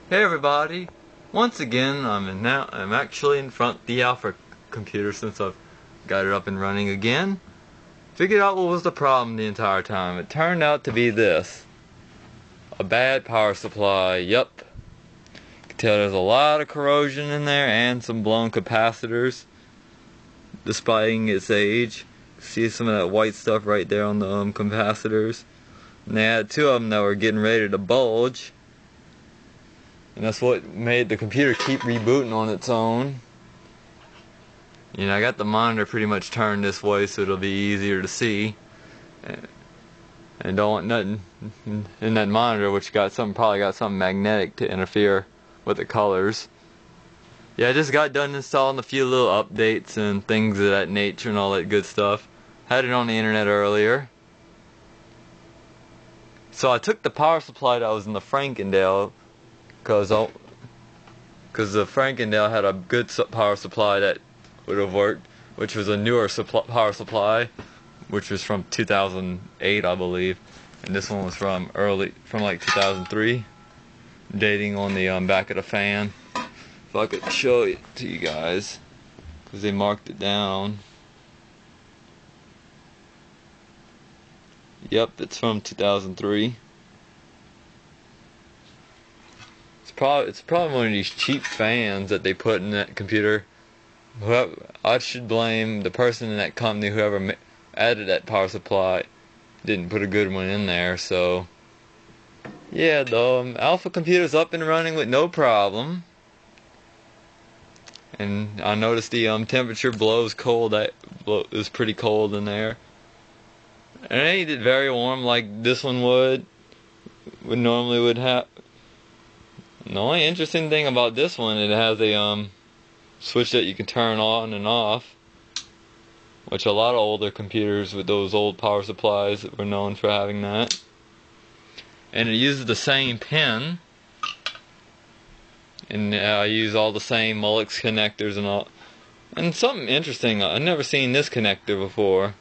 Hey everybody! Once again, I'm actually in front of the Alpha computer since I've got it up and running again. Figured out what was the problem the entire time. It turned out to be this. A bad power supply, yup. You can tell there's a lot of corrosion in there and some blown capacitors. Despite its age. See some of that white stuff right there on the capacitors. And they had two of them that were getting ready to bulge. And that's what made the computer keep rebooting on its own. You know, I got the monitor pretty much turned this way so it'll be easier to see. And don't want nothing in that monitor which probably got something magnetic to interfere with the colors. Yeah, I just got done installing a few little updates and things of that nature and all that good stuff. Had it on the internet earlier. So I took the power supply that was in the FrankenDell, because the FrankenDell had a good power supply that would have worked, which was a newer power supply, which was from 2008, I believe, and this one was from like 2003, dating on the back of the fan. If I could show it to you guys, because they marked it down. Yep, it's from 2003. It's probably one of these cheap fans that they put in that computer. I should blame the person in that company, whoever added that power supply didn't put a good one in there. So yeah, the Alpha computer's up and running with no problem. And I noticed the temperature blows cold. Is pretty cold in there. And it ain't very warm like this one would normally have. The only interesting thing about this one, it has a switch that you can turn on and off, which a lot of older computers with those old power supplies were known for having that. And it uses the same pin, and I use all the same Mullix connectors and all. And something interesting, I've never seen this connector before.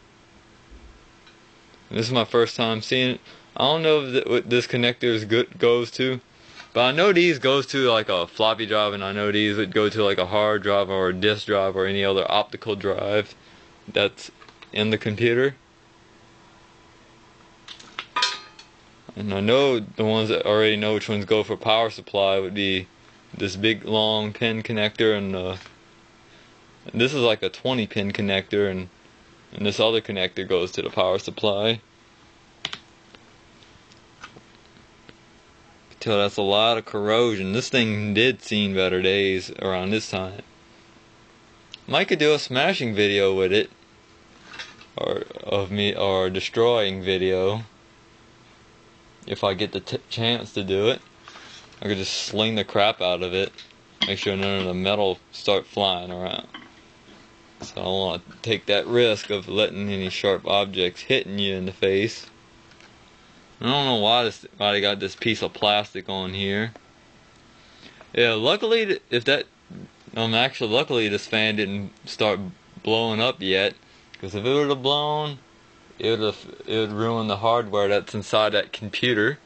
This is my first time seeing it. I don't know what this connector goes to. But I know these goes to like a floppy drive, and I know these would go to like a hard drive or a disk drive or any other optical drive that's in the computer. And I know the ones that already know which ones go for power supply would be this big long pin connector, and this is like a 20 pin connector, and this other connector goes to the power supply. That's a lot of corrosion. This thing did seen better days around this time. Might could do a smashing video with it, or a destroying video, if I get the chance to do it. I could just sling the crap out of it, make sure none of the metal start flying around. So I don't want to take that risk of letting any sharp objects hitting you in the face. I don't know why they got this piece of plastic on here. Yeah, luckily, luckily this fan didn't start blowing up yet, because if it would have blown, it would ruin the hardware that's inside that computer.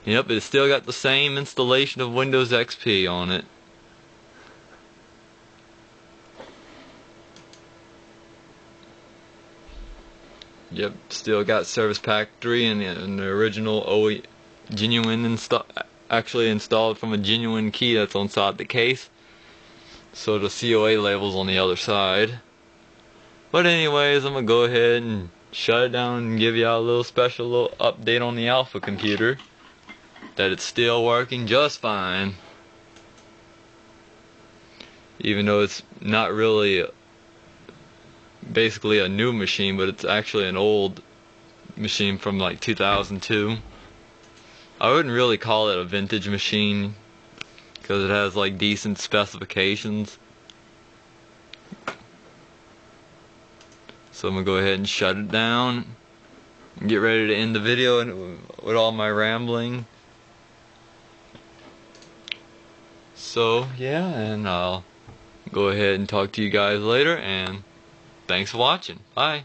Yep, it's still got the same installation of Windows XP on it. Yep, still got Service Pack 3 and the original genuine actually installed from a genuine key that's on side the case. So the COA label's on the other side. But anyways, I'm gonna go ahead and shut it down and give y'all a little update on the Alpha computer. That it's still working just fine. Even though it's not really basically a new machine, but it's actually an old machine from like 2002. I wouldn't really call it a vintage machine, because it has like decent specifications. So I'm gonna go ahead and shut it down and get ready to end the video with all my rambling. So yeah, and I'll go ahead and talk to you guys later, and thanks for watching. Bye.